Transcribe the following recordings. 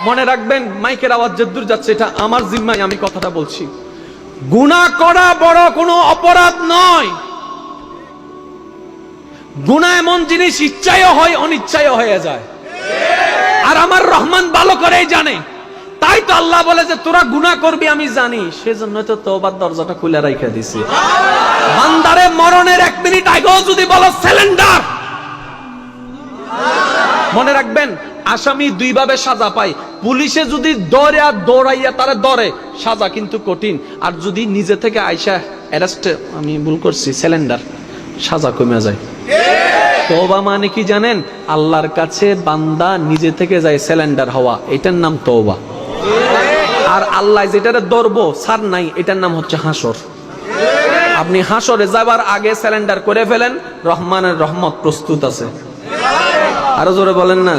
মনে রাখবেন, মাইকের আওয়াজ যদ্দূর যাচ্ছে এটা আমার জিম্মায় আমি কথাটা বলছি। গুনাহ করা বড় কোনো অপরাধ নয়। গুনাহ এমন জিনিস ইচ্ছায়ও হয় অনিচ্ছায়ও হয়ে যায়, আর আমার রহমান ভালো করেই জানে। তাই তো আল্লাহ বলে যে তোরা গুনাহ করবি আমি জানি, সেজন্য তো তওবার দরজাটা খুলে রাখা দিছি। বান্দারে মরণের 1 মিনিট আগেও যদি বলো সিলিন্ডার, মনে রাখবেন আসামি দুই ভাবে সাজা পায়। পুলিশে যদি দৌড়াইয়া তারা ধরে সাজা কিন্তু কঠিন, আর যদি নিজে থেকে আইসা অ্যারেস্ট আমি ভুল করছি সিলিন্ডার, সাজা কমে যায়। তওবা মানে কি জানেন? আল্লাহর কাছে বান্দা নিজে থেকে যায় সিলিন্ডার হওয়া, এটার নাম তওবা। আর আল্লাহ যেটারে ধরবো ছাড় নাই, এটার নাম হচ্ছে হাসর। আপনি হাসরে যাবার আগে সিলিন্ডার করে ফেলেন, রহমানের রহমত প্রস্তুত আছে। আরো জোরে বলেন না।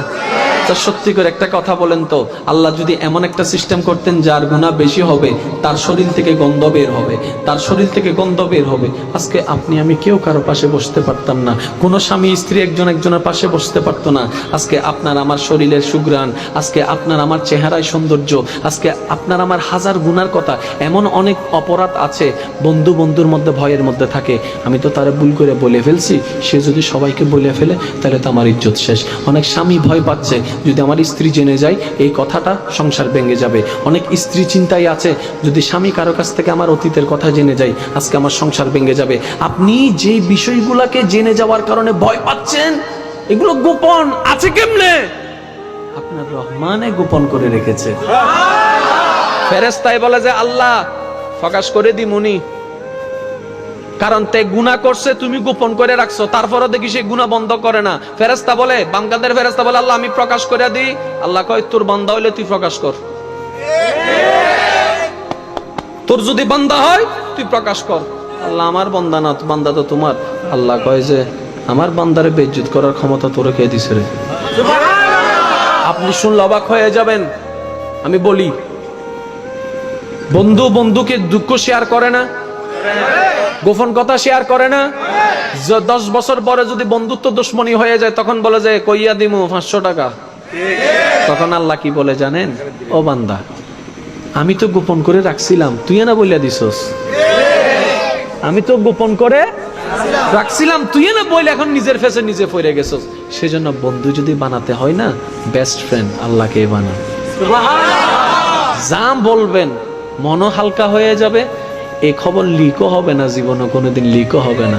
সত্যি করে একটা কথা বলেন তো, আল্লাহ যদি এমন একটা সিস্টেম করতেন যার গুনাহ বেশি হবে তার শরীর থেকে গন্ধ বের হবে, তার শরীর থেকে গন্ধ বের হবে, আজকে আপনি আমি কেউ কারো পাশে বসতে পারতাম না, কোনো স্বামী স্ত্রী একজন একজনের পাশে বসতে পারতো না। আজকে আপনার আমার শরীরের সুঘ্রাণ, আজকে আপনার আমার চেহারায় সৌন্দর্য, আজকে আপনার আমার হাজার গুনার কথা। এমন অনেক অপরাধ আছে বন্ধু বন্ধুর মধ্যে ভয়ের মধ্যে থাকে, আমি তো তারা ভুল করে বলে ফেলছি, সে যদি সবাইকে বলে ফেলে তাহলে তো আমার ইজ্জত শেষ। অনেক স্বামী ভয় পাচ্ছে যদি আমার স্ত্রী জেনে যায় এই কথাটা সংসার ভেঙে যাবে। অনেক স্ত্রী চিন্তায় আছে যদি স্বামী কারো কাছ থেকে আমার অতীতের কথা জেনে যায় আজকে আমার সংসার ভেঙে যাবে। আপনি যে বিষয়গুলোকে জেনে যাওয়ার কারণে ভয় পাচ্ছেন এগুলো গোপন আছে কেমনে? আপনার রহমানে গোপন করে রেখেছে। ফেরেশতাই বলে যে আল্লাহ প্রকাশ করে দিমুনি, কারণ তে গুনাহ করছে তুমি গোপন করে রাখছো, তারপরও দেখি সে গুনাহ বন্ধ করে না। ফেরেশতা বলে, বান্দাদের ফেরেশতা বলে আল্লাহ আমি প্রকাশ করে দিই। আল্লাহ কয় তোর বান্দা হইলে তুই প্রকাশ কর, তোর যদি বান্দা হয় তুই প্রকাশ কর। আল্লাহ আমার বান্দা না, বান্দা তো তোমার। আল্লাহ কয় যে আমার বান্দারে বেইজ্জত করার ক্ষমতা তোরে কে দিছে রে? আপনি শুনলে অবাক হয়ে যাবেন। আমি বলি, বন্ধু বন্ধুকে দুঃখ শেয়ার করে না, গোপন কথা শেয়ার করে না। 10 বছর পরে যদি বন্ধুত্ব দুশ্মনী হয়ে যায় তখন বলে যে কইয়া দিমু 500 টাকা। তখন আল্লাহ কি বলে জানেন? ও বান্দা আমি তো গোপন করে রাখছিলাম, তুই না বইলা দিছস। আমি তো গোপন করে রাখছিলাম, তুই না বইলে এখন নিজের ফেসে নিজে পড়ে গেছস। সেজন্য বন্ধু যদি বানাতে হয় না, বেস্ট ফ্রেন্ড আল্লাহকে বানা। যা বলবেন মনও হালকা হয়ে যাবে, এই খবর লিকও হবে না, জীবনে কোনোদিন লিকও হবে না।